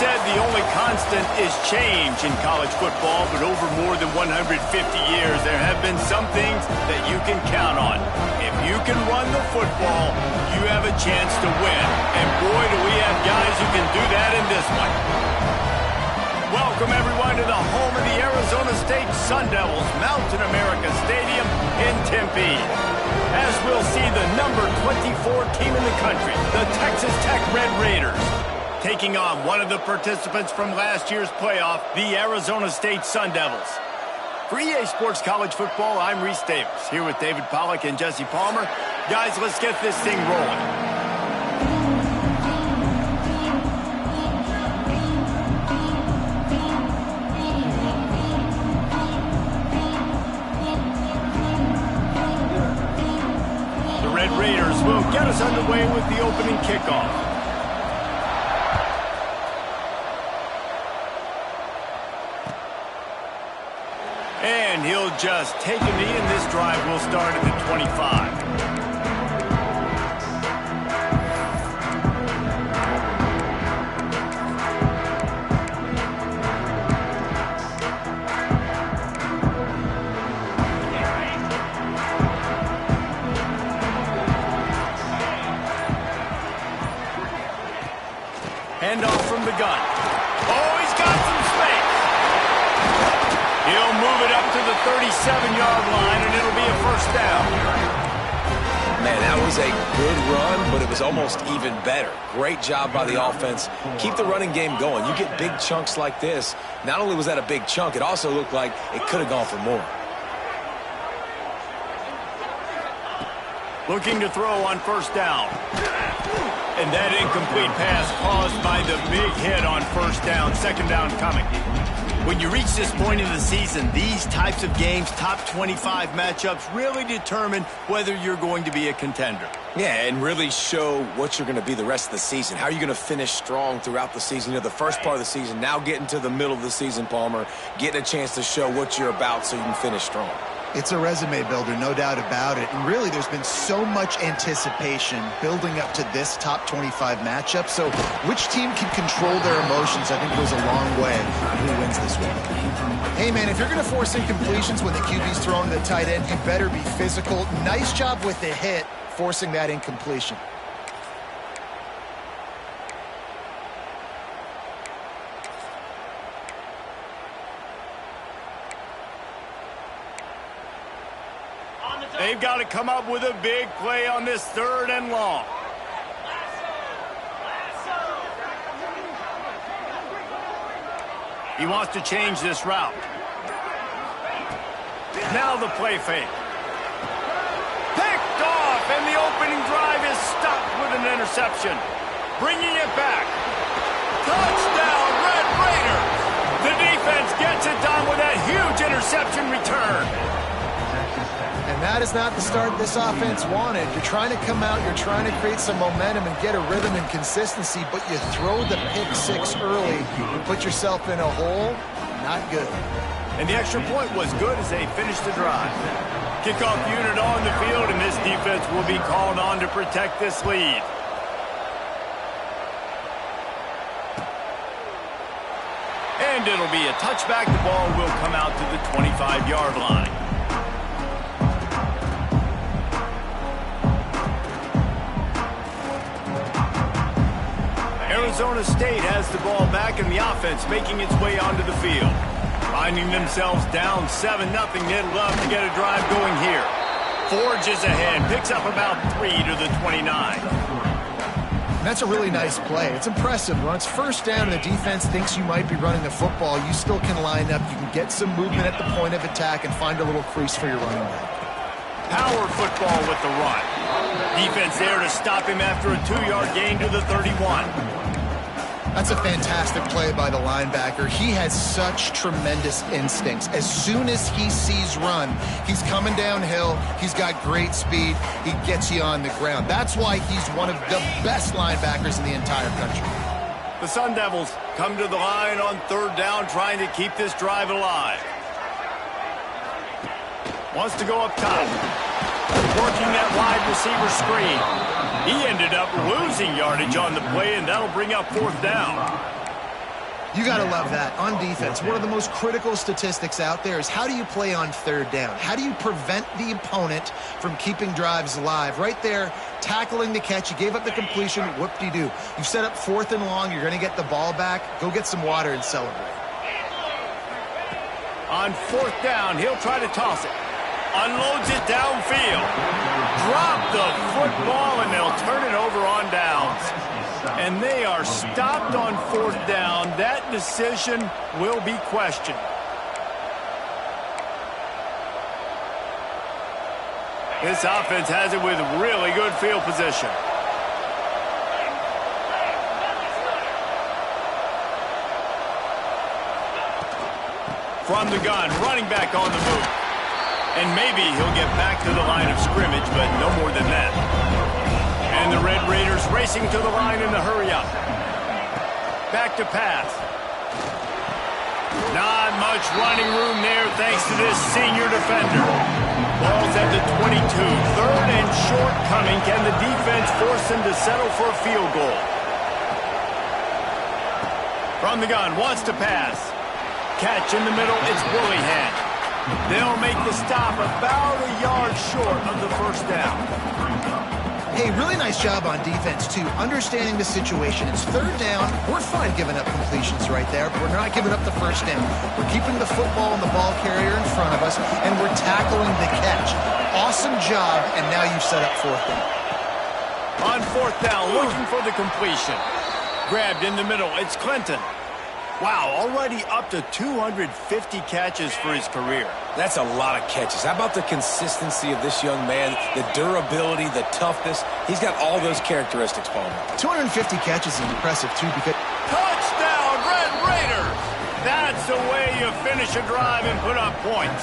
said the only constant is change in college football, but over more than 150 years, there have been some things that you can count on. If you can run the football, you have a chance to win. And boy, do we have guys who can do that in this one. Welcome, everyone, to the home of the Arizona State Sun Devils, Mountain America Stadium in Tempe. As we'll see the number 24 team in the country, the Texas Tech Red Raiders, taking on one of the participants from last year's playoff, the Arizona State Sun Devils. For EA Sports College Football, I'm Reese Davis, here with David Pollack and Jesse Palmer. Guys, let's get this thing rolling. Raiders will get us underway with the opening kickoff. And he'll just take a knee, and this drive will start at the 25. Handoff from the gun. Oh, he's got some space. He'll move it up to the 37-yard line, and it'll be a first down. Man, that was a good run, but it was almost even better. Great job by the offense. Keep the running game going. You get big chunks like this. Not only was that a big chunk, it also looked like it could have gone for more. Looking to throw on first down. And that incomplete pass caused by the big hit on first down, second down coming. When you reach this point in the season, these types of games, top 25 matchups, really determine whether you're going to be a contender. Yeah, and really show what you're going to be the rest of the season. How are you going to finish strong throughout the season? You know, the first part of the season, now getting to the middle of the season, Palmer, getting a chance to show what you're about so you can finish strong. It's a resume builder, no doubt about it. And really, there's been so much anticipation building up to this top 25 matchup. So which team can control their emotions, I think, goes a long way on who wins this one. Hey, man, if you're going to force incompletions when the QB's throwing to the tight end, you better be physical. Nice job with the hit, forcing that incompletion. They've got to come up with a big play on this third and long. He wants to change this route. Now the play fake. Picked off, and the opening drive is stopped with an interception. Bringing it back. Touchdown, Red Raiders! The defense gets it done with that huge interception return. And that is not the start this offense wanted. You're trying to come out, you're trying to create some momentum and get a rhythm and consistency, but you throw the pick six early, you put yourself in a hole, not good. And the extra point was good as they finished the drive. Kickoff unit on the field, and this defense will be called on to protect this lead. And it'll be a touchback. The ball will come out to the 25-yard line. Arizona State has the ball back, and the offense making its way onto the field. Finding themselves down 7-0, they'd love to get a drive going here. Forges ahead, picks up about 3 to the 29. That's a really nice play. It's impressive. When it's first down and the defense thinks you might be running the football, you still can line up. You can get some movement at the point of attack and find a little crease for your running back. Power football with the run. Defense there to stop him after a 2-yard gain to the 31. That's a fantastic play by the linebacker. He has such tremendous instincts. As soon as he sees run, he's coming downhill. He's got great speed. He gets you on the ground. That's why he's one of the best linebackers in the entire country. The Sun Devils come to the line on third down, trying to keep this drive alive. Wants to go up top. Working that wide receiver screen. He ended up losing yardage on the play, and that'll bring up fourth down. You got to love that. On defense, one of the most critical statistics out there is how do you play on third down? How do you prevent the opponent from keeping drives alive? Right there, tackling the catch. You gave up the completion. Whoop-de-doo. You've set up 4th and long. You're going to get the ball back. Go get some water and celebrate. On 4th down, he'll try to toss it. Unloads it downfield. Drop the football, and they'll turn it over on downs. And they are stopped on 4th down. That decision will be questioned. This offense has it with really good field position. From the gun, running back on the move. And maybe he'll get back to the line of scrimmage, but no more than that. And the Red Raiders racing to the line in the hurry-up. Back to pass. Not much running room there thanks to this senior defender. Ball's at the 22. 3rd and short coming. Can the defense force him to settle for a field goal? From the gun, wants to pass. Catch in the middle, it's Willingham. They'll make the stop about a yard short of the 1st down. Hey, really nice job on defense, too. Understanding the situation. It's 3rd down. We're fine giving up completions right there, but we're not giving up the 1st down. We're keeping the football and the ball carrier in front of us, and we're tackling the catch. Awesome job, and now you've set up 4th down. On 4th down, looking for the completion. Grabbed in the middle. It's Clinton. Wow, already up to 250 catches for his career. That's a lot of catches. How about the consistency of this young man, the durability, the toughness? He's got all those characteristics, Palmer. 250 catches is impressive, too, because... Touchdown, Red Raiders! That's the way you finish a drive and put up points.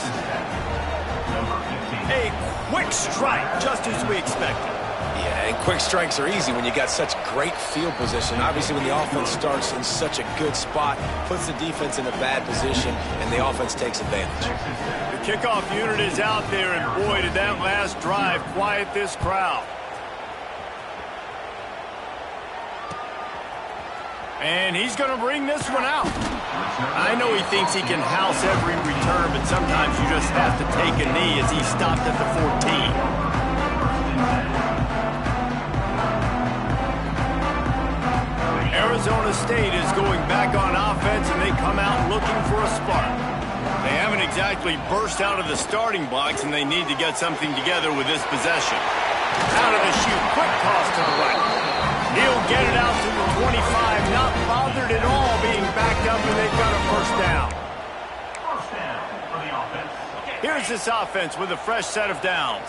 A quick strike, just as we expected. Yeah, and quick strikes are easy when you got such great field position. Obviously, when the offense starts in such a good spot, puts the defense in a bad position, and the offense takes advantage. The kickoff unit is out there, and boy, did that last drive quiet this crowd. And he's going to bring this one out. I know he thinks he can house every return, but sometimes you just have to take a knee as he stopped at the 14. Arizona State is going back on offense, and they come out looking for a spark. They haven't exactly burst out of the starting blocks, and they need to get something together with this possession. Out of the chute, quick toss to the right. He'll get it out to the 25, not bothered at all being backed up, and they've got a 1st down. First down for the offense. Here's this offense with a fresh set of downs.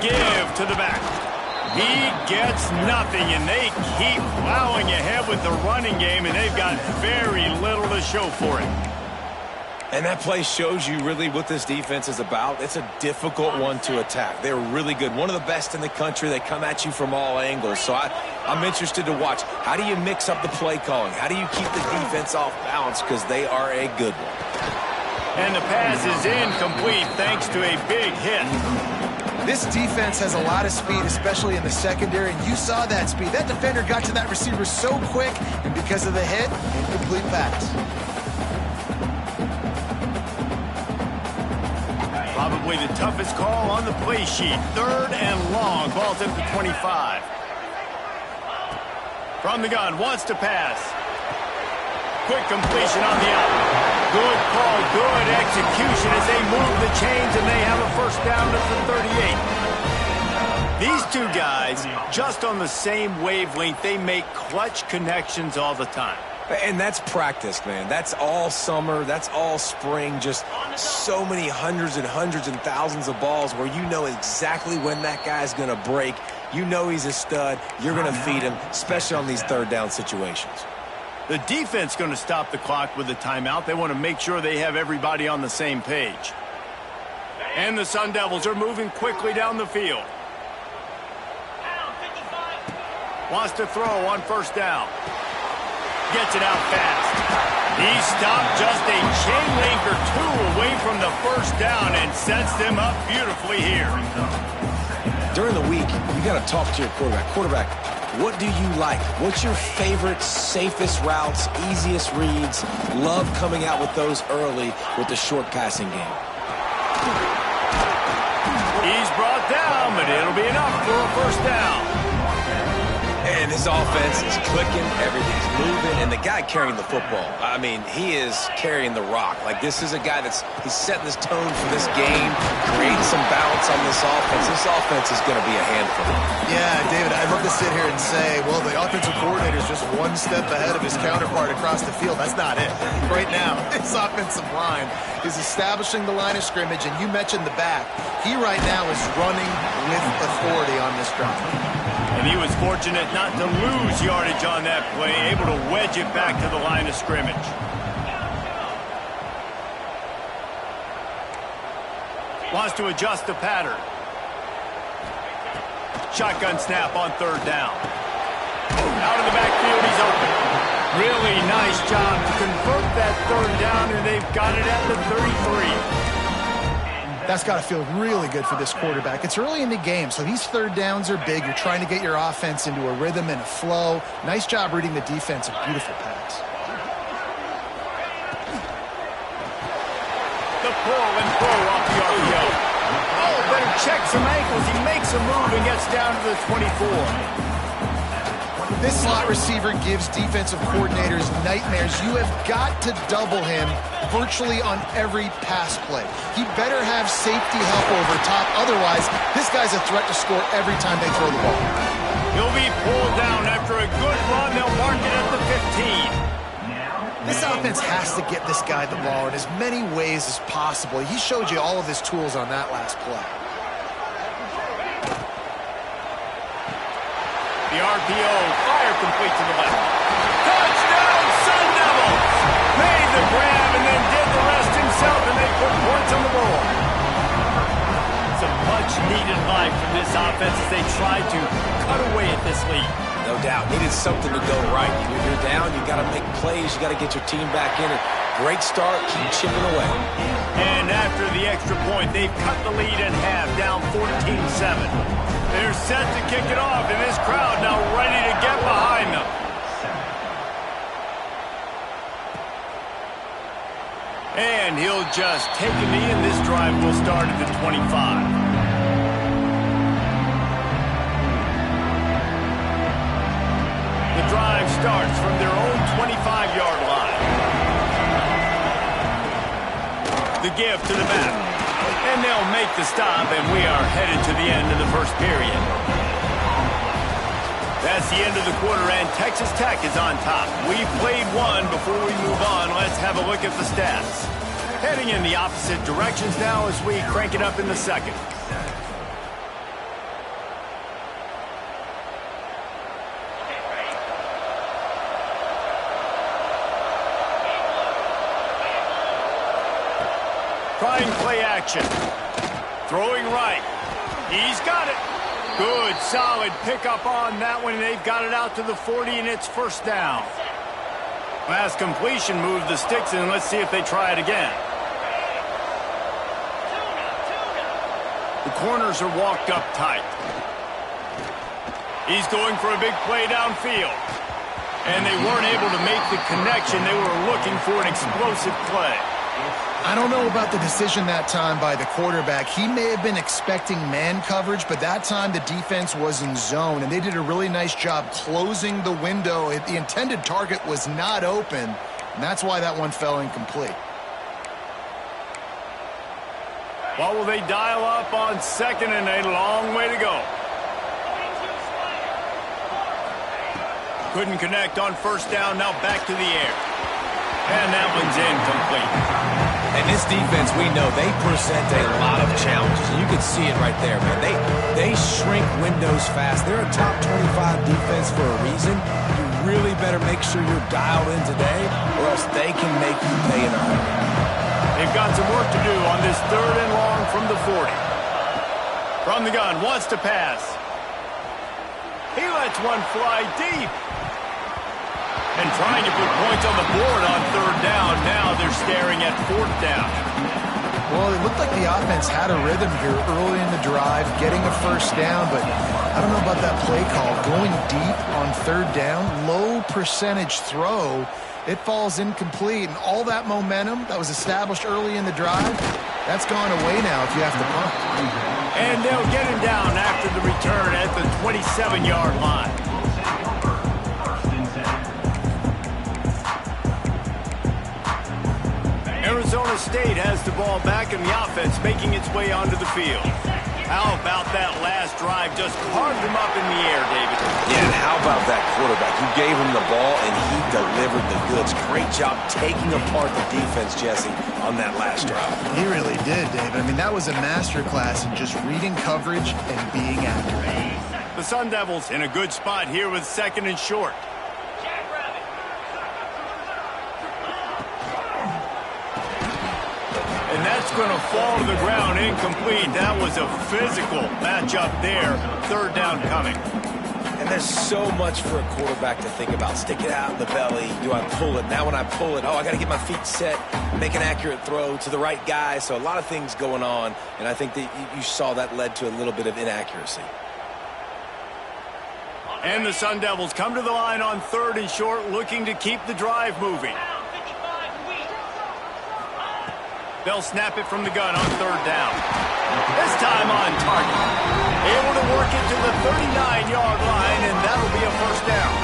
Give to the back. He gets nothing, and they keep plowing ahead with the running game, and they've got very little to show for it. And that play shows you really what this defense is about. It's a difficult one to attack. They're really good. One of the best in the country. They come at you from all angles. So I'm interested to watch. How do you mix up the play calling? How do you keep the defense off balance? Because they are a good one. And the pass is incomplete thanks to a big hit. This defense has a lot of speed, especially in the secondary, and you saw that speed. That defender got to that receiver so quick, and because of the hit, incomplete pass. Probably the toughest call on the play sheet. 3rd and long. Ball's at the 25. From the gun, wants to pass. Quick completion on the out. Good call, good execution as they move the chains, and they have a 1st down at the 38. These two guys, just on the same wavelength, they make clutch connections all the time. And that's practice, man. That's all summer. That's all spring. Just so many hundreds and thousands of balls where you know exactly when that guy's going to break. You know he's a stud. You're going to feed him, especially on these 3rd down situations. The defense going to stop the clock with a timeout. They want to make sure they have everybody on the same page. And the Sun Devils are moving quickly down the field. Wants to throw on 1st down. Gets it out fast. He stopped just a chain link or 2 away from the 1st down and sets them up beautifully here. During the week, you got to talk to your quarterback. Quarterback, What do you like? What's your favorite, safest routes, easiest reads? Love coming out with those early with the short passing game. He's brought down, but it'll be enough for a first down. And his offense is clicking, everything's moving, and the guy carrying the football, I mean, he is carrying the rock. Like, this is a guy he's setting this tone for this game, creating some balance on this offense. This offense is going to be a handful. Yeah, David, I'd love to sit here and say, well, the offensive coordinator is just one step ahead of his counterpart across the field. That's not it. Right now, his offensive line is establishing the line of scrimmage, and you mentioned the back. He right now is running with authority on this drive. And he was fortunate not to lose yardage on that play, able to wedge it back to the line of scrimmage. Wants to adjust the pattern. Shotgun snap on third down. Out of the backfield, he's open. Really nice job to convert that third down, and they've got it at the 33. That's got to feel really good for this quarterback. It's early in the game, so these third downs are big. You're trying to get your offense into a rhythm and a flow. Nice job reading the defense. A beautiful pass. The pull and throw off the RPO. Oh, better check some ankles. He makes a move and gets down to the 24. This slot receiver gives defensive coordinators nightmares. You have got to double him virtually on every pass play. He better have safety help over top. Otherwise, this guy's a threat to score every time they throw the ball. He'll be pulled down after a good run. They'll mark it at the 15. This offense has to get this guy the ball in as many ways as possible. He showed you all of his tools on that last play. The RPO, fire complete to the left. Touchdown, Sun Devils! Made the grab and then did the rest himself, and they put points on the board. Some much-needed life from this offense as they tried to cut away at this lead. No doubt. Needed something to go right. You're down, you got to make plays, you got to get your team back in it. Great start, keep chipping away. And after the extra point, they've cut the lead in half, down 14-7. They're set to kick it off, and this crowd now ready to get behind them. And he'll just take a knee, and this drive will start at the 25. The drive starts from their own 25-yard line. The give to the back. And they'll make the stop, and we are headed to the end of the first period. That's the end of the quarter, and Texas Tech is on top. We've played one. Before we move on, let's have a look at the stats. Heading in the opposite directions now as we crank it up in the second. Trying play action. Throwing right. He's got it. Good, solid pickup on that one. They've got it out to the 40, and it's first down. Last completion moved the sticks in. Let's see if they try it again. The corners are walked up tight. He's going for a big play downfield. And they weren't able to make the connection. They were looking for an explosive play. I don't know about the decision that time by the quarterback. He may have been expecting man coverage, but that time the defense was in zone, and they did a really nice job closing the window. The intended target was not open, and that's why that one fell incomplete. What will they dial up on second, and a long way to go? Couldn't connect on first down, now back to the air. And that one's incomplete. And this defense, we know, they present a lot of challenges. You can see it right there, man. They shrink windows fast. They're a top 25 defense for a reason. You really better make sure you're dialed in today, or else they can make you pay in a hurry. They've got some work to do on this third and long from the 40. From the gun, wants to pass. He lets one fly deep. And trying to put points on the board on third down. Now they're staring at fourth down. Well, it looked like the offense had a rhythm here early in the drive, getting a first down, but I don't know about that play call. Going deep on third down, low percentage throw, it falls incomplete, and all that momentum that was established early in the drive, that's gone away now if you have to punt. And they'll get him down after the return at the 27-yard line. Arizona State has the ball back and the offense making its way onto the field. How about that last drive? Just carved him up in the air, David. Yeah, and how about that quarterback? You gave him the ball, and he delivered the goods. Great job taking apart the defense, Jesse, on that last drive. He really did, David. I mean, that was a masterclass in just reading coverage and being accurate. The Sun Devils in a good spot here with 2nd and short. And that's going to fall to the ground incomplete. That was a physical matchup there. 3rd down coming. And there's so much for a quarterback to think about. Stick it out in the belly. Do I pull it? Now when I pull it, I got to get my feet set, make an accurate throw to the right guy. So a lot of things going on, and I think that you saw that led to a little bit of inaccuracy. And the Sun Devils come to the line on 3rd and short, looking to keep the drive moving. They'll snap it from the gun on 3rd down. This time on target. Able to work it to the 39-yard line, and that'll be a 1st down.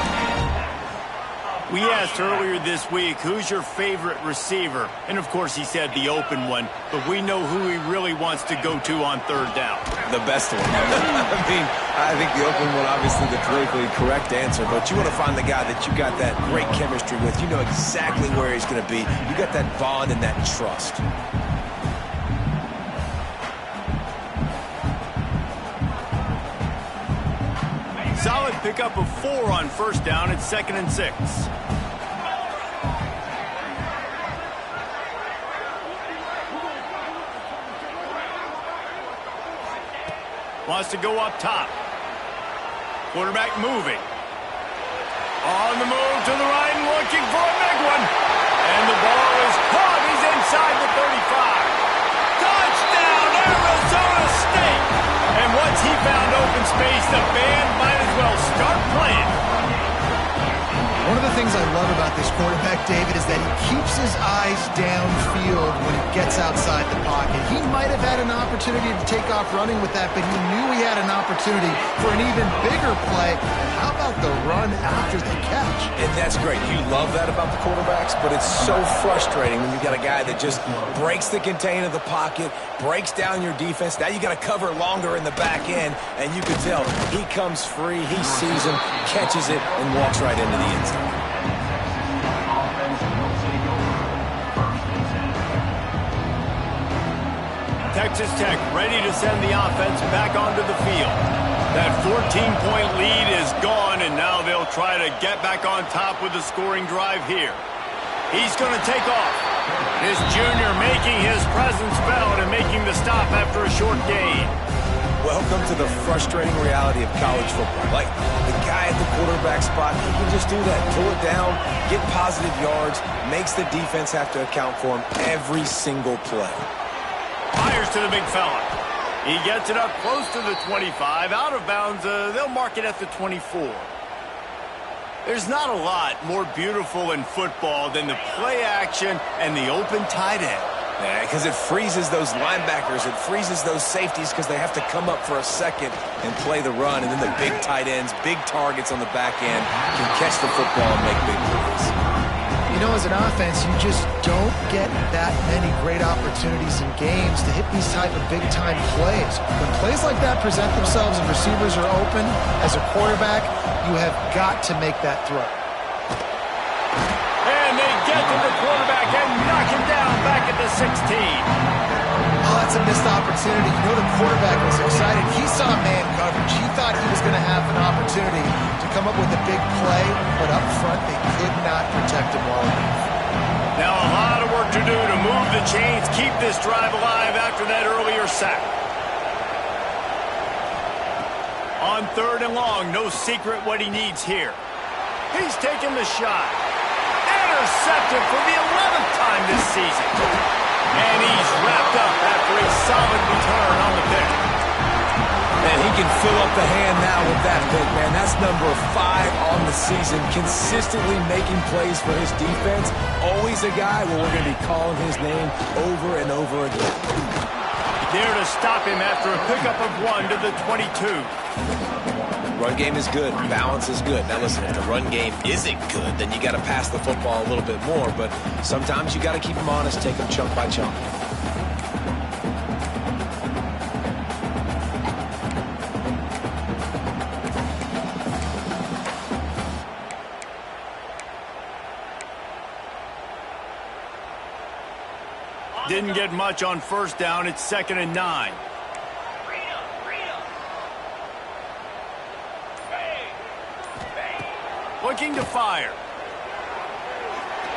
We asked earlier this week, who's your favorite receiver? And, of course, he said the open one, but we know who he really wants to go to on 3rd down. The best one. I think the open one, obviously the politically correct answer, but you want to find the guy that you got that great chemistry with. You know exactly where he's going to be. You got that bond and that trust. Solid pickup of 4 on 1st down at 2nd and 6. Wants to go up top. Quarterback moving. On the move to the right and looking for a big one. And the ball is caught. He's inside the 35. Touchdown, Arizona State. And once he found open space, the band might as well start playing. One of the things I love about this quarterback, David, is that he keeps his eyes downfield when he gets outside the pocket. He might have had an opportunity to take off running with that, but he knew he had an opportunity for an even bigger play. And how about the run after the catch? And that's great. You love that about the quarterbacks, but it's so frustrating when you got a guy that just breaks the contain of the pocket, breaks down your defense. Now you got to cover longer in the back end, and you can tell he comes free, he sees him, catches it, and walks right into the end zone. Texas Tech ready to send the offense back onto the field. That 14-point lead is gone, and now they'll try to get back on top with a scoring drive here. He's going to take off. This junior making his presence felt and making the stop after a short gain. Welcome to the frustrating reality of college football. Like, the guy at the quarterback spot, he can just do that. Pull it down, get positive yards, makes the defense have to account for him every single play. Fires to the big fella. He gets it up close to the 25. Out of bounds, they'll mark it at the 24. There's not a lot more beautiful in football than the play action and the open tight end. Yeah, because it freezes those linebackers. It freezes those safeties because they have to come up for a second and play the run. And then the big tight ends, big targets on the back end can catch the football and make big plays. You know, as an offense, you just don't get that many great opportunities in games to hit these type of big-time plays. When plays like that present themselves and receivers are open, as a quarterback, you have got to make that throw. And they get to the quarterback and knock him down back at the 16. Oh, that's a missed opportunity. You know, the quarterback was excited. He saw man coverage. He thought he was going to have an opportunity to come up with a big play, but up front, they could not protect him well enough. Now a lot of work to do to move the chains, keep this drive alive after that earlier sack. On 3rd and long, no secret what he needs here. He's taking the shot. Intercepted for the 11th time this season. And he's wrapped up after a solid return on the pick. And he can fill up the hand now with that pick, man. That's number 5 on the season, consistently making plays for his defense. Always a guy where we're going to be calling his name over and over again. There to stop him after a pickup of 1 to the 22. Run game is good. Balance is good. Now, listen, if the run game isn't good, then you got to pass the football a little bit more. But sometimes you got to keep them honest, take them chunk by chunk. Didn't get much on first down. It's 2nd and 9. Looking to fire.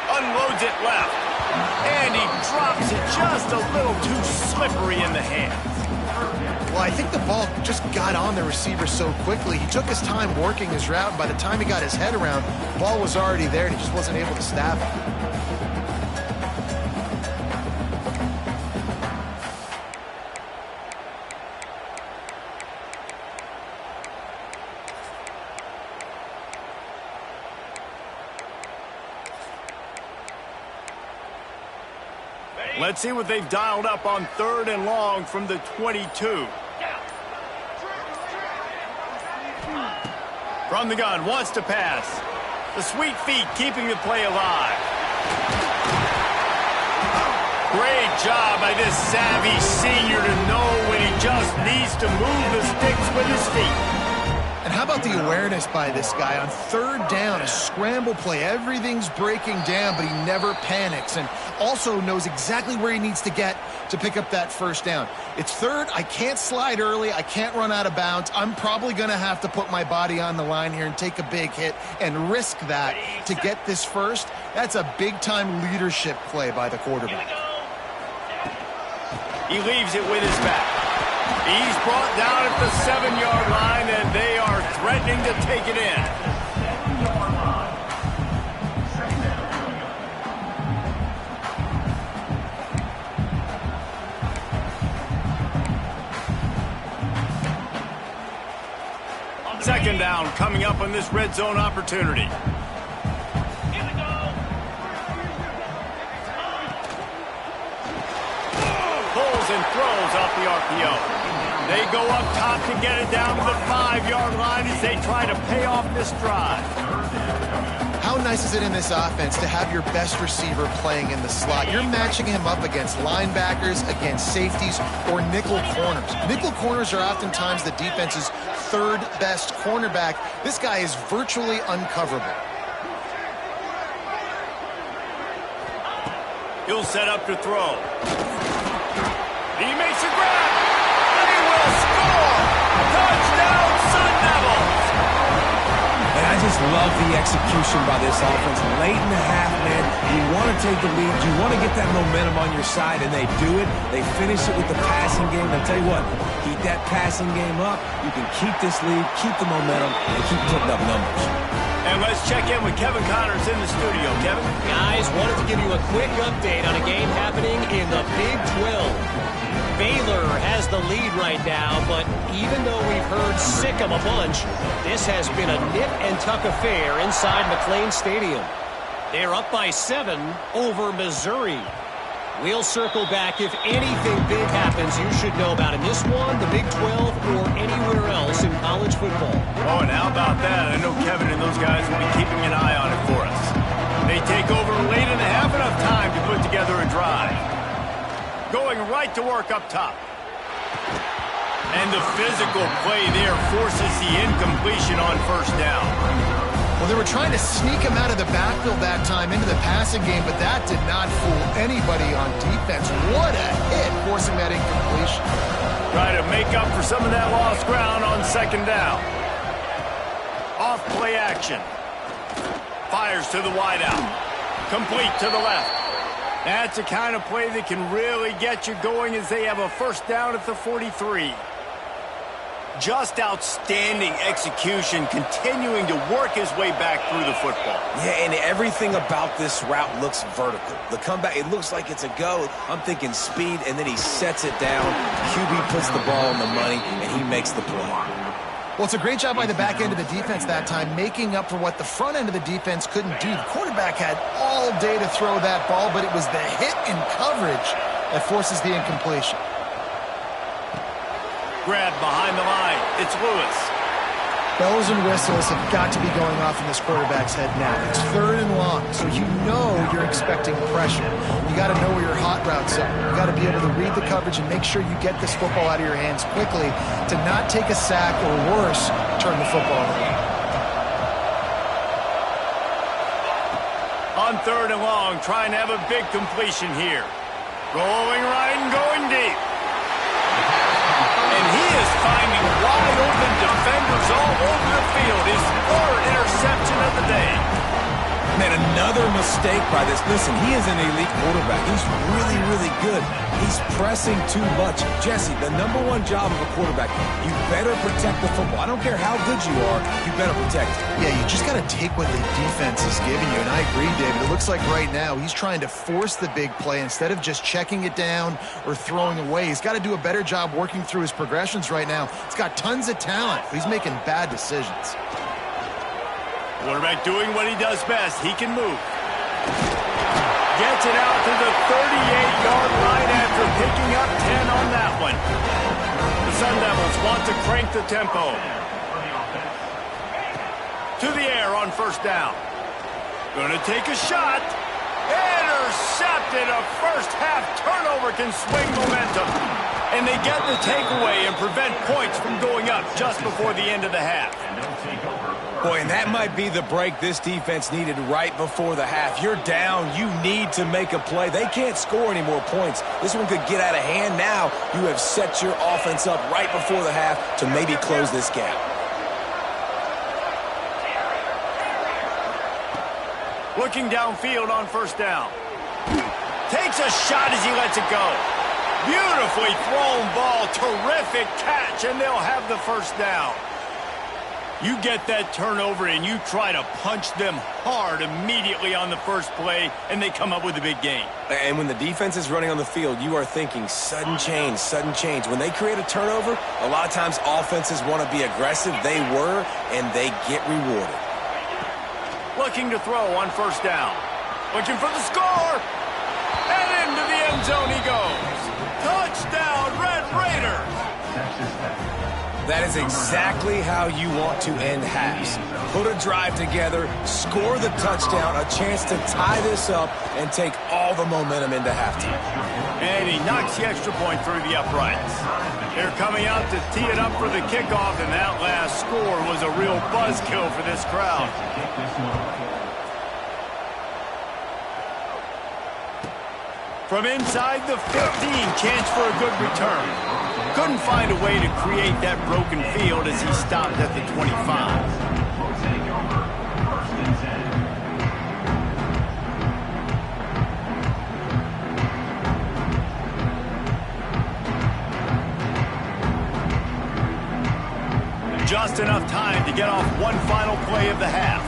Unloads it left. And he drops it just a little too slippery in the hands. Well, I think the ball just got on the receiver so quickly. He took his time working his route, and by the time he got his head around, the ball was already there, and he just wasn't able to stab it. Let's see what they've dialed up on 3rd and long from the 22. From the gun, wants to pass. The sweet feet keeping the play alive. Great job by this savvy senior to know when he just needs to move the sticks with his feet. And how about the awareness by this guy on 3rd down, a scramble play. Everything's breaking down, but he never panics and also knows exactly where he needs to get to pick up that 1st down. It's 3rd. I can't slide early. I can't run out of bounds. I'm probably going to have to put my body on the line here and take a big hit and risk that to get this 1st. That's a big-time leadership play by the quarterback. He leaves it with his back. He's brought down at the 7-yard line, and they are threatening to take it in. Second down coming up on this red zone opportunity. Pulls and throws off the RPO. They go up top to get it down to the 5-yard line as they try to pay off this drive. How nice is it in this offense to have your best receiver playing in the slot? You're matching him up against linebackers, against safeties, or nickel corners. Nickel corners are oftentimes the defense's 3rd best cornerback. This guy is virtually uncoverable. He'll set up to throw. He makes a grab. He will score. Touchdown, Sun Devils. And I just love the execution by this offense. Late in the half, man, you want to take the lead. You want to get that momentum on your side, and they do it. They finish it with the passing game. I'll tell you what, keep that passing game up. You can keep this lead, keep the momentum, and keep putting up numbers. And let's check in with Kevin Connors in the studio. Kevin? Guys, wanted to give you a quick update on a game happening in the Big 12. Baylor has the lead right now, but even though we've heard sick 'em a bunch, this has been a nip-and-tuck affair inside McLean Stadium. They're up by 7 over Missouri. We'll circle back if anything big happens you should know about in this one, the Big 12, or anywhere else in college football. Oh, and how about that? I know Kevin and those guys will be keeping an eye on it for us. They take over late in the half, enough time to put together a drive. Going right to work up top. And the physical play there forces the incompletion on 1st down. Well, they were trying to sneak him out of the backfield that time into the passing game, but that did not fool anybody on defense. What a hit, forcing that incompletion. Try to make up for some of that lost ground on 2nd down. Off play action. Fires to the wideout. Complete to the left. That's the kind of play that can really get you going as they have a 1st down at the 43. Just outstanding execution, continuing to work his way back through the football. Yeah, and everything about this route looks vertical. The comeback, it looks like it's a go. I'm thinking speed, and then he sets it down. QB puts the ball on the money, and he makes the play. Well, it's a great job by the back end of the defense that time, making up for what the front end of the defense couldn't do. The quarterback had all day to throw that ball, but it was the hit in coverage that forces the incompletion. Grab behind the line. It's Lewis. Bells and whistles have got to be going off in this quarterback's head now. It's 3rd and long, so you know you're expecting pressure. You got to know where your hot routes are. You got to be able to read the coverage and make sure you get this football out of your hands quickly to not take a sack or worse, turn the football over. On 3rd and long, trying to have a big completion here. Going right and going deep. And he is finding wide open defenders all over the field. His 3rd interception of the day. Man, another mistake by this. Listen, he is an elite quarterback. He's really, really good. He's pressing too much. Jesse, the #1 job of a quarterback, you better protect the football. I don't care how good you are, you better protect it. Yeah, you just got to take what the defense is giving you, and I agree, David. It looks like right now he's trying to force the big play instead of just checking it down or throwing away. He's got to do a better job working through his progressions right now. He's got tons of talent, but he's making bad decisions. Quarterback doing what he does best. He can move. Gets it out to the 38-yard line after picking up 10 on that one. The Sun Devils want to crank the tempo. To the air on 1st down. Going to take a shot. Intercepted. A first-half turnover can swing momentum. And they get the takeaway and prevent points from going up just before the end of the half. Boy, and that might be the break this defense needed right before the half. You're down. You need to make a play. They can't score any more points. This one could get out of hand now. You have set your offense up right before the half to maybe close this gap. Looking downfield on 1st down. Takes a shot as he lets it go. Beautifully thrown ball. Terrific catch, and they'll have the 1st down. You get that turnover and you try to punch them hard immediately on the first play, and they come up with a big gain. And when the defense is running on the field, you are thinking sudden change, sudden change. When they create a turnover, a lot of times offenses want to be aggressive. They were, and they get rewarded. Looking to throw on 1st down. Looking for the score. And into the end zone he goes. Touchdown, Red Raiders. That is exactly how you want to end halves. Put a drive together, score the touchdown, a chance to tie this up, and take all the momentum into halftime. And he knocks the extra point through the uprights. They're coming out to tee it up for the kickoff, and that last score was a real buzzkill for this crowd. From inside the 15, chance for a good return. Couldn't find a way to create that broken field as he stopped at the 25. Just enough time to get off one final play of the half.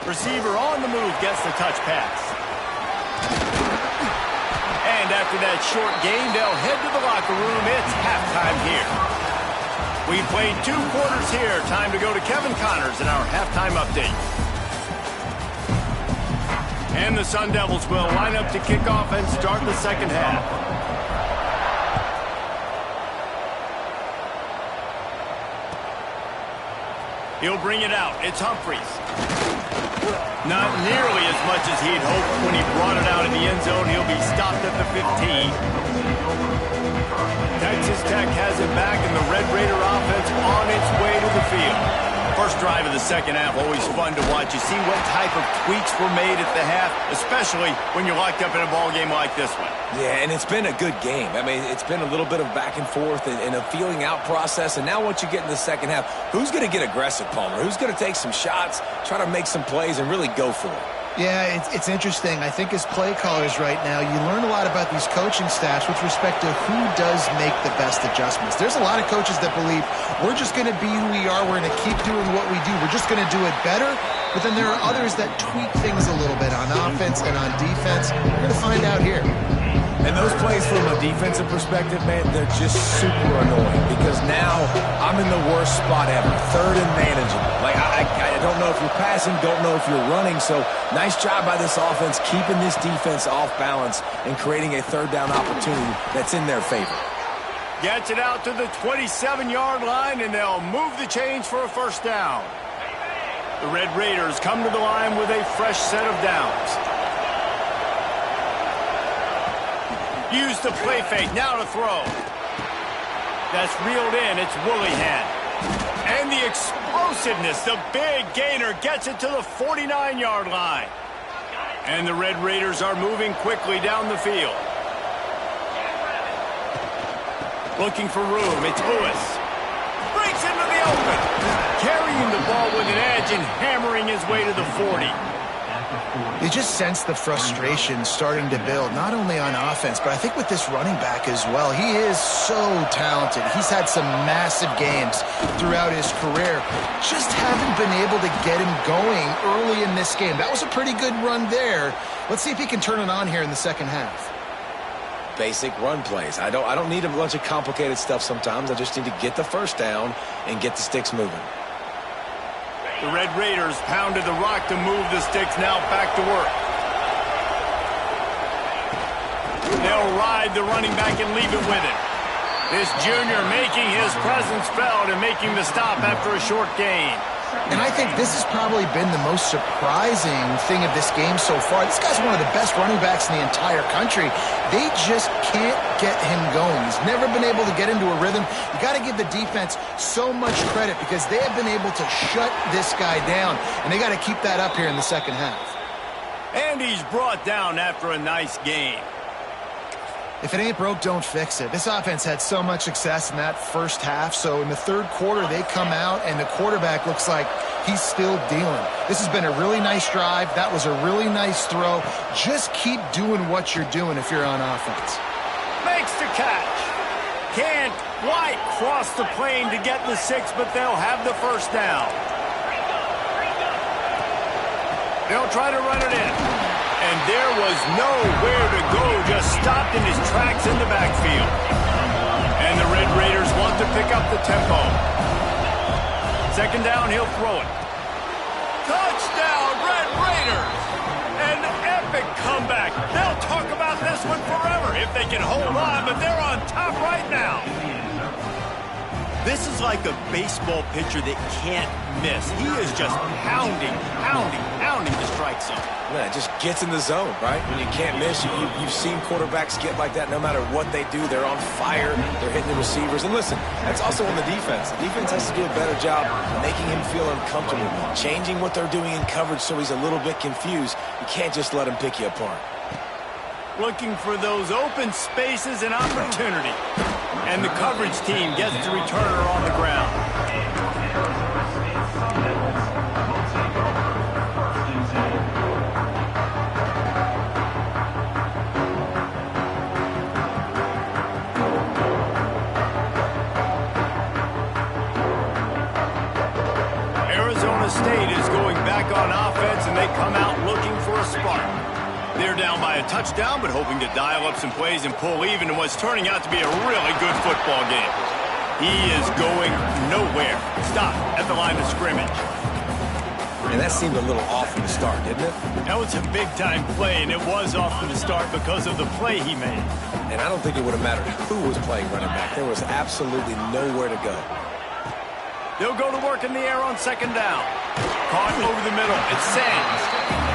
Receiver on the move gets the touch pass. And after that short gain, they'll head to the locker room. It's halftime here. We played 2 quarters here. Time to go to Kevin Connors in our halftime update. And the Sun Devils will line up to kick off and start the second half. He'll bring it out. It's Humphries. Not nearly as much as he'd hoped when he brought it out in the end zone. He'll be stopped at the 15. Texas Tech has it back, and the Red Raider offense on its way to the field. First drive of the second half, always fun to watch. You see what type of tweaks were made at the half, especially when you're locked up in a ball game like this one. Yeah, and it's been a good game. I mean, it's been a little bit of back and forth and a feeling out process. And now once you get in the second half, who's going to get aggressive, Palmer? Who's going to take some shots, try to make some plays, and really go for it? Yeah, it's interesting. I think as play callers right now, you learn a lot about these coaching staffs with respect to who does make the best adjustments. There's a lot of coaches that believe we're just going to be who we are. We're going to keep doing what we do. We're just going to do it better. But then there are others that tweak things a little bit on offense and on defense. We're going to find out here. And those plays from a defensive perspective, man, they're just super annoying because now I'm in the worst spot ever, third and manageable. Like, I don't know if you're passing, don't know if you're running. So nice job by this offense keeping this defense off balance and creating a third down opportunity that's in their favor. Gets it out to the 27-yard line, and they'll move the chains for a first down. The Red Raiders come to the line with a fresh set of downs. Use the play fake, now to throw. That's reeled in, it's Woolihan. And the explosiveness, the big gainer gets it to the 49-yard line. And the Red Raiders are moving quickly down the field. Looking for room, it's Lewis. Breaks into the open. Carrying the ball with an edge and hammering his way to the 40. You just sense the frustration starting to build, not only on offense, but I think with this running back as well. He is so talented. He's had some massive games throughout his career. Just haven't been able to get him going early in this game. That was a pretty good run there. Let's see if he can turn it on here in the second half. Basic run plays. I don't need a bunch of complicated stuff sometimes. I just need to get the first down and get the sticks moving. The Red Raiders pounded the rock to move the sticks, now back to work. They'll ride the running back and leave it with it. This junior making his presence felt and making the stop after a short gain. And I think this has probably been the most surprising thing of this game so far. This guy's one of the best running backs in the entire country. They just can't get him going. He's never been able to get into a rhythm. You got to give the defense so much credit because they have been able to shut this guy down, and they got to keep that up here in the second half. And he's brought down after a nice game. If it ain't broke, don't fix it. This offense had so much success in that first half, so in the third quarter they come out and the quarterback looks like he's still dealing. This has been a really nice drive. That was a really nice throw. Just keep doing what you're doing if you're on offense. Makes the catch. Can't quite cross the plane to get the 6, but they'll have the first down. They'll try to run it in. And there was nowhere to go, just stopped in his tracks in the backfield. And the Red Raiders want to pick up the tempo. Second down, he'll throw it. Touchdown, Red Raiders! An epic comeback. They'll talk about this one forever if they can hold on, but they're on top right now. This is like a baseball pitcher that can't miss. He is just pounding the strike zone. Man, it just gets in the zone, right? When you can't miss, you've seen quarterbacks get like that no matter what they do. They're on fire. They're hitting the receivers. And listen, that's also on the defense. The defense has to do a better job making him feel uncomfortable, changing what they're doing in coverage so he's a little bit confused. You can't just let him pick you apart. Looking for those open spaces and opportunity. And the coverage team gets the returner on the ground. Arizona State is going back on offense, and they come out looking for a spark. They're down by a touchdown, but hoping to dial up some plays and pull even in what's turning out to be a really good football game. He is going nowhere. Stop at the line of scrimmage. And that seemed a little off from the start, didn't it? That was a big-time play, and it was off from the start because of the play he made. And I don't think it would have mattered who was playing running back. There was absolutely nowhere to go. They'll go to work in the air on second down. Caught over the middle. It's Sands.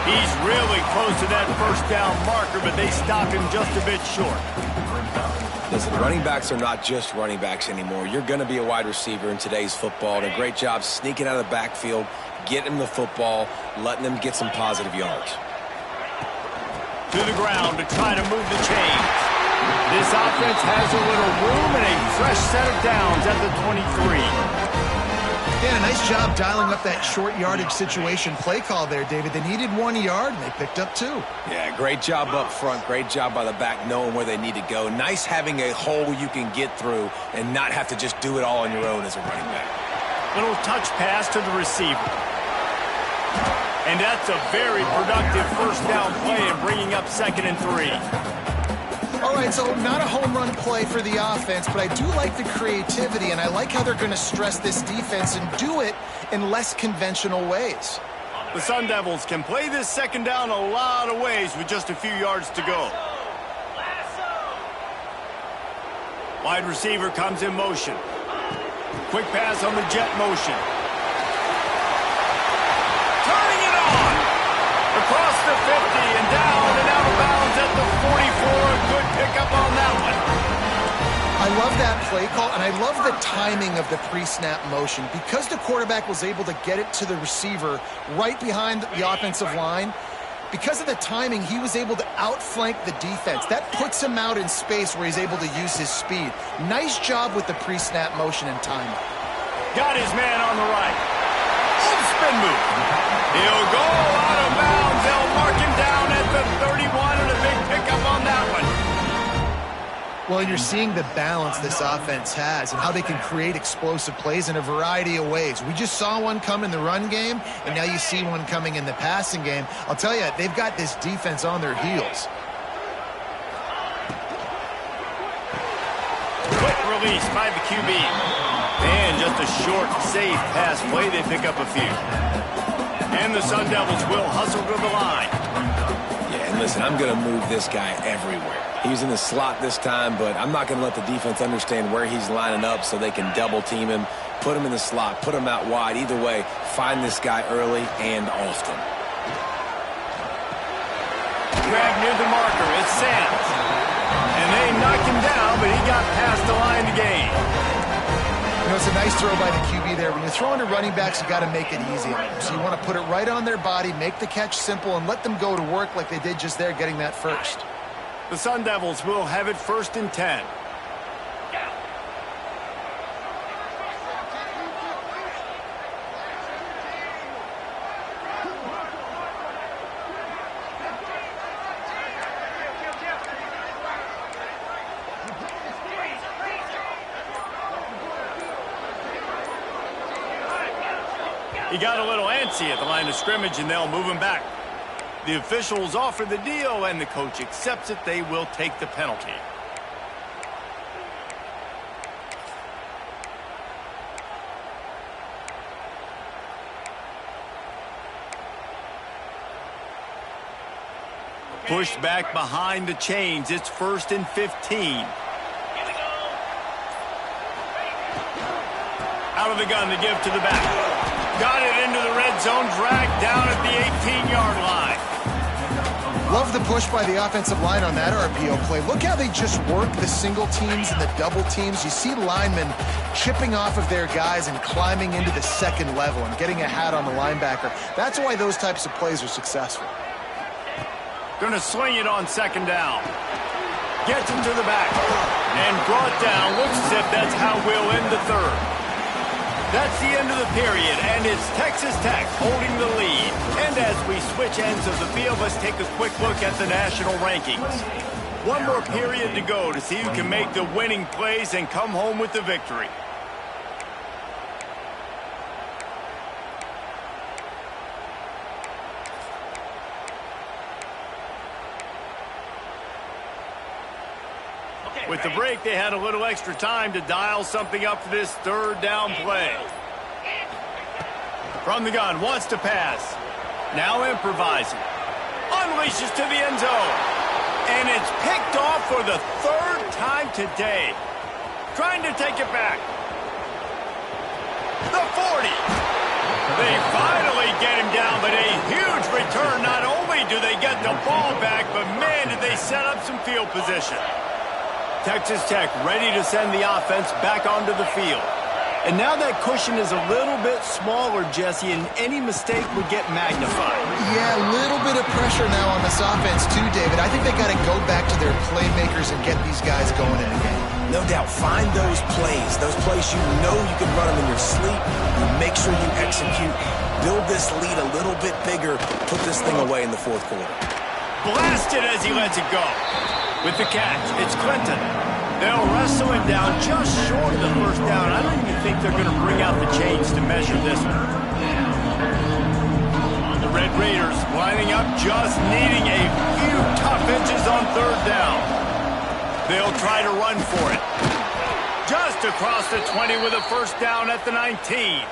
He's really close to that first down marker, but they stop him just a bit short. Listen, running backs are not just running backs anymore. You're going to be a wide receiver in today's football, and a great job sneaking out of the backfield, getting them the football, letting them get some positive yards. To the ground to try to move the chains. This offense has a little room and a fresh set of downs at the 23. Yeah, nice job dialing up that short yardage situation play call there, David. They needed 1 yard, and they picked up 2. Yeah, great job up front. Great job by the back knowing where they need to go. Nice having a hole you can get through and not have to just do it all on your own as a running back. Little touch pass to the receiver. And that's a very productive first down play in bringing up 2nd and 3. All right, so not a home run play for the offense, but I do like the creativity, and I like how they're going to stress this defense and do it in less conventional ways. The Sun Devils can play this 2nd down a lot of ways with just a few yards to go. Wide receiver comes in motion. Quick pass on the jet motion. Turning it on! Across the 50 and down and out of bounds at the 44. Good pickup on that one. I love that play call, and I love the timing of the pre-snap motion. Because the quarterback was able to get it to the receiver right behind the offensive line, because of the timing, he was able to outflank the defense. That puts him out in space where he's able to use his speed. Nice job with the pre-snap motion and timing. Got his man on the right. Spin move. He'll go out of bounds. They'll mark him down at the 31 and a big pickup on that one. Well, you're seeing the balance this offense has and how they can create explosive plays in a variety of ways. We just saw one come in the run game, and now you see one coming in the passing game. I'll tell you, they've got this defense on their heels. Quick release by the QB. And just a short, safe pass play. They pick up a few. And the Sun Devils will hustle to the line. Yeah, and listen, I'm going to move this guy everywhere. He's in the slot this time, but I'm not going to let the defense understand where he's lining up so they can double team him, put him in the slot, put him out wide. Either way, find this guy early and often. Grab near the marker. It's Sands. And they knocked him down, but he got past the line to gain. You know, it's a nice throw by the QB there. When you're throwing to running backs, you got to make it easy on them. So you want to put it right on their body, make the catch simple, and let them go to work like they did just there, getting that first. The Sun Devils will have it 1st and 10. He got a little antsy at the line of scrimmage, and they'll move him back. The officials offer the deal, and the coach accepts it. They will take the penalty. Pushed back behind the chains. It's 1st and 15. Out of the gun to give to the back. Got it into the red zone, dragged down at the 18-yard line. Love the push by the offensive line on that RPO play. Look how they just work the single teams and the double teams. You see linemen chipping off of their guys and climbing into the second level and getting a hat on the linebacker. That's why those types of plays are successful. Going to sling it on 2nd down. Gets him to the back. And brought down. Looks as if that's how we'll end the 3rd. That's the end of the period, and it's Texas Tech holding the lead. And as we switch ends of the field, let's take a quick look at the national rankings. One more period to go to see who can make the winning plays and come home with the victory. With the break, they had a little extra time to dial something up for this 3rd down play. From the gun, wants to pass. Now improvising. Unleashes to the end zone. And it's picked off for the 3rd time today. Trying to take it back. The 40. They finally get him down, but a huge return. Not only do they get the ball back, but man, did they set up some field position. Texas Tech ready to send the offense back onto the field. And now that cushion is a little bit smaller, Jesse, and any mistake would get magnified. Yeah, a little bit of pressure now on this offense too, David. I think they got to go back to their playmakers and get these guys going in a game. No doubt, find those plays you know you can run them in your sleep. You make sure you execute. Build this lead a little bit bigger. Put this thing away in the fourth quarter. Blasted as he lets it go. With the catch, it's Clinton. They'll wrestle him down just short of the first down. I don't even think they're going to bring out the chains to measure this one. The Red Raiders lining up, just needing a few tough inches on third down. They'll try to run for it. Just across the 20 with a first down at the 19.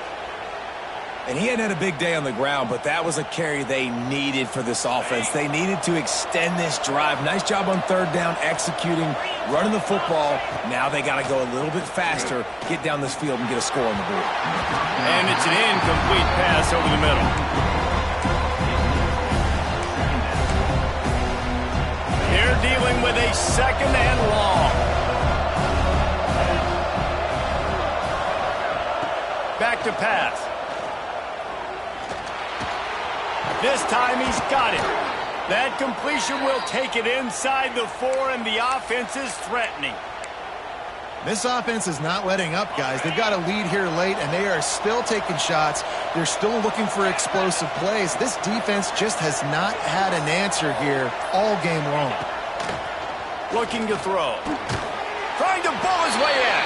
And he hadn't had a big day on the ground, but that was a carry they needed for this offense. They needed to extend this drive. Nice job on third down, executing, running the football. Now they got to go a little bit faster, get down this field and get a score on the board. And it's an incomplete pass over the middle. They're dealing with a second and long. Back to pass. This time he's got it. That completion will take it inside the 4, and the offense is threatening. This offense is not letting up, guys. They've got a lead here late, and they are still taking shots. They're still looking for explosive plays. This defense just has not had an answer here all game long. Looking to throw. Trying to bull his way in.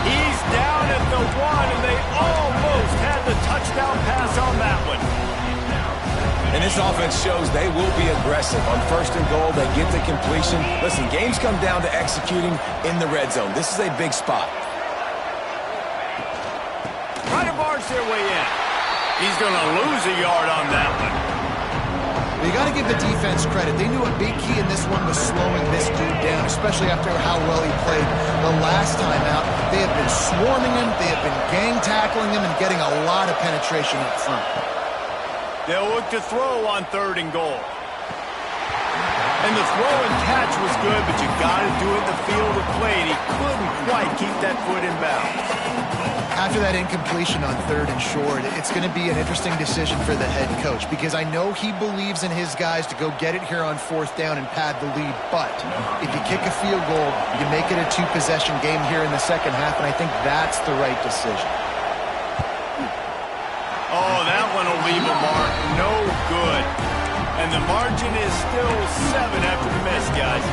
He's down at the 1, and they almost had the touchdown pass on that one. And this offense shows they will be aggressive. On first and goal, they get the completion. Listen, games come down to executing in the red zone. This is a big spot. Try to barge their way in. He's going to lose a yard on that one. You got to give the defense credit. They knew a big key in this one was slowing this dude down, especially after how well he played the last time out. They have been swarming him. They have been gang tackling him and getting a lot of penetration up front. They'll look to throw on third and goal. And the throw and catch was good, but you got to do it in the field of play. And he couldn't quite keep that foot in bounds. After that incompletion on third and short, it's going to be an interesting decision for the head coach because I know he believes in his guys to go get it here on fourth down and pad the lead. But if you kick a field goal, you make it a two-possession game here in the second half, and I think that's the right decision. Oh, that one will leave a mark. No good. And the margin is still 7 after the miss, guys.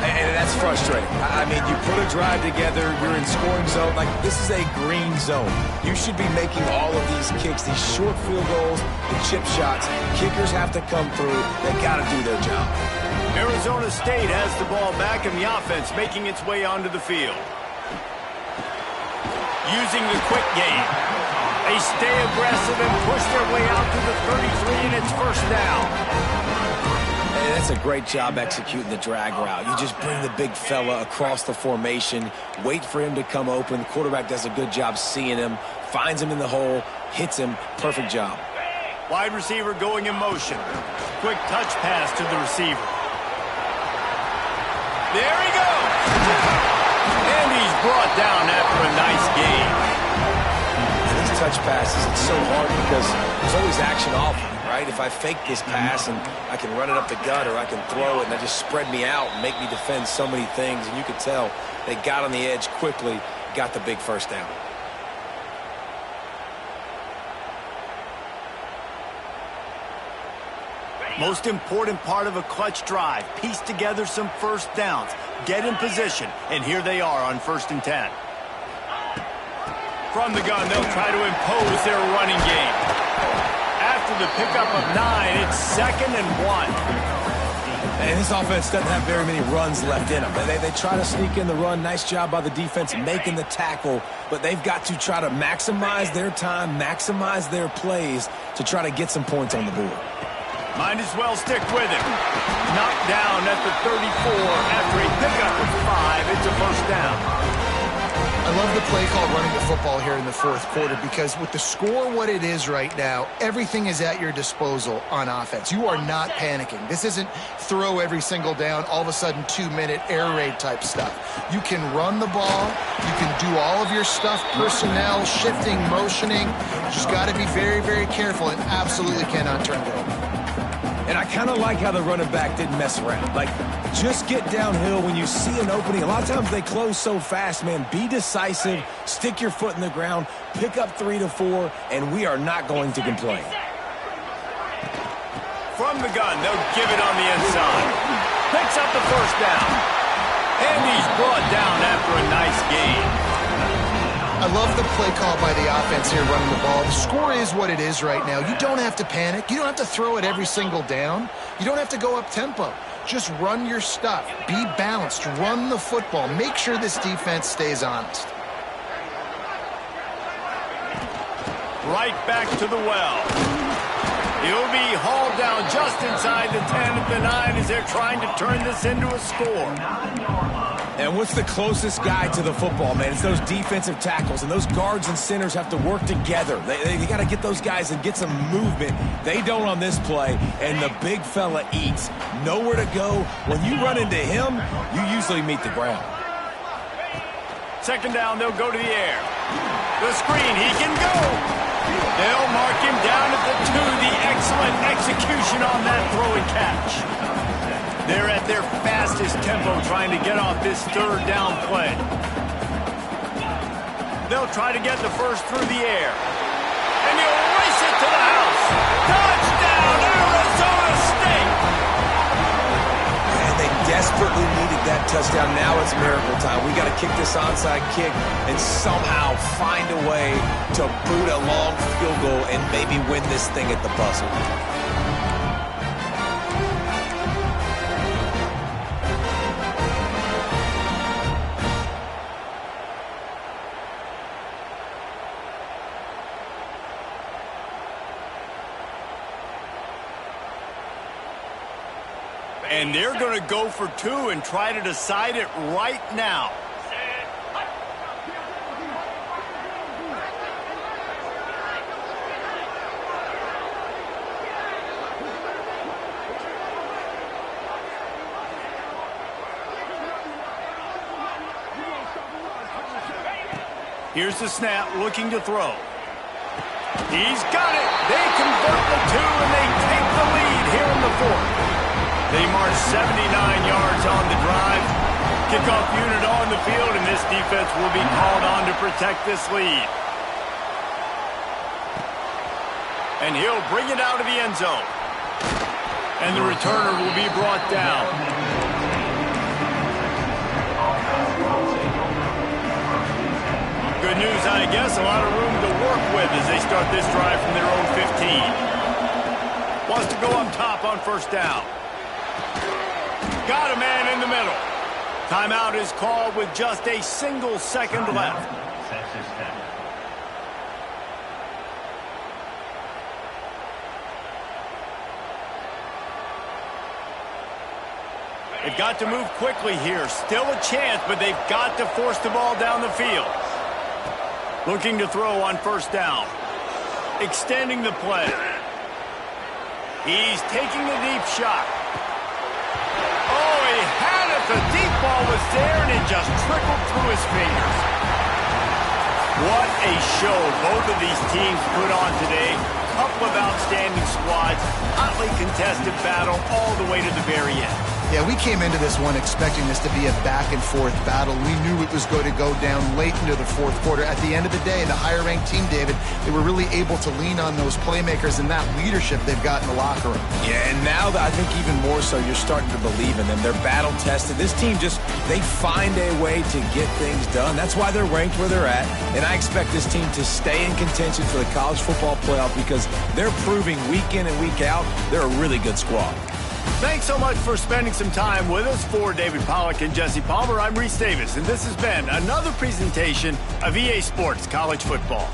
And that's frustrating. I mean, you put a drive together, you're in scoring zone. Like, this is a green zone. You should be making all of these kicks, these short field goals, the chip shots. Kickers have to come through. They got to do their job. Arizona State has the ball back in the offense, making its way onto the field. Using the quick game. They stay aggressive and push their way out to the 33, and it's first down. Hey, that's a great job executing the drag route. You just bring the big fella across the formation, wait for him to come open. The quarterback does a good job seeing him, finds him in the hole, hits him. Perfect job. Wide receiver going in motion. Quick touch pass to the receiver. There he goes. And he's brought down after a nice game. Touch passes, it's so hard because there's always action off of it, right? If I fake this pass and I can run it up the gut or I can throw it and they just spread me out and make me defend so many things, and you could tell they got on the edge quickly, got the big first down. Most important part of a clutch drive, piece together some first downs, get in position, and here they are on 1st and 10. From the gun, they'll try to impose their running game. After the pickup of 9, it's 2nd and 1. And this offense doesn't have very many runs left in them. They try to sneak in the run. Nice job by the defense making the tackle. But they've got to try to maximize their time, maximize their plays to try to get some points on the board. Might as well stick with him. Knocked down at the 34 after a pickup of 5. It's a first down. I love the play call running the football here in the fourth quarter because with the score what it is right now, everything is at your disposal on offense. You are not panicking. This isn't throw every single down, all of a sudden 2-minute air raid type stuff. You can run the ball. You can do all of your stuff, personnel, shifting, motioning. You just got to be very, very careful and absolutely cannot turn it over. And I kind of like how the running back didn't mess around. Like, just get downhill when you see an opening. A lot of times they close so fast, man. Be decisive, stick your foot in the ground, pick up 3 to 4, and we are not going to complain. From the gun, they'll give it on the inside. Picks up the first down. And he's brought down after a nice gain. I love the play call by the offense here running the ball. The score is what it is right now. You don't have to panic. You don't have to throw it every single down. You don't have to go up tempo. Just run your stuff. Be balanced. Run the football. Make sure this defense stays honest. Right back to the well. He'll be hauled down just inside the 10 of the 9 as they're trying to turn this into a score. And what's the closest guy to the football, man? It's those defensive tackles, and those guards and centers have to work together. They got to get those guys and get some movement. They don't on this play, and the big fella eats. Nowhere to go. When you run into him, you usually meet the ground. Second down, they'll go to the air. The screen, he can go. They'll mark him down at the 2. The excellent execution on that throw and catch. They're at their fastest tempo trying to get off this third down play. They'll try to get the first through the air. And he'll race it to the house. Touchdown, Arizona State! And they desperately needed that touchdown. Now it's miracle time. We got to kick this onside kick and somehow find a way to boot a long field goal and maybe win this thing at the buzzer. And they're going to go for 2 and try to decide it right now. Here's the snap, looking to throw. He's got it. They convert the 2, and they take the lead here in the 4th. They march 79 yards on the drive. Kickoff unit on the field, and this defense will be called on to protect this lead. And he'll bring it out of the end zone. And the returner will be brought down. Good news, I guess. A lot of room to work with as they start this drive from their own 15. Wants to go up top on first down. Got a man in the middle. Timeout is called with just a single second left. They've got to move quickly here. Still a chance, but they've got to force the ball down the field. Looking to throw on first down. Extending the play. He's taking a deep shot. The deep ball was there, and it just trickled through his fingers. What a show both of these teams put on today. Couple of outstanding squads, hotly contested battle all the way to the very end. Yeah, we came into this one expecting this to be a back-and-forth battle. We knew it was going to go down late into the 4th quarter. At the end of the day, the higher-ranked team, David, they were really able to lean on those playmakers and that leadership they've got in the locker room. Yeah, and now I think even more so, you're starting to believe in them. They're battle-tested. This team they find a way to get things done. That's why they're ranked where they're at. And I expect this team to stay in contention for the college football playoff because they're proving week in and week out they're a really good squad. Thanks so much for spending some time with us. For David Pollack and Jesse Palmer, I'm Reese Davis, and this has been another presentation of EA Sports College Football.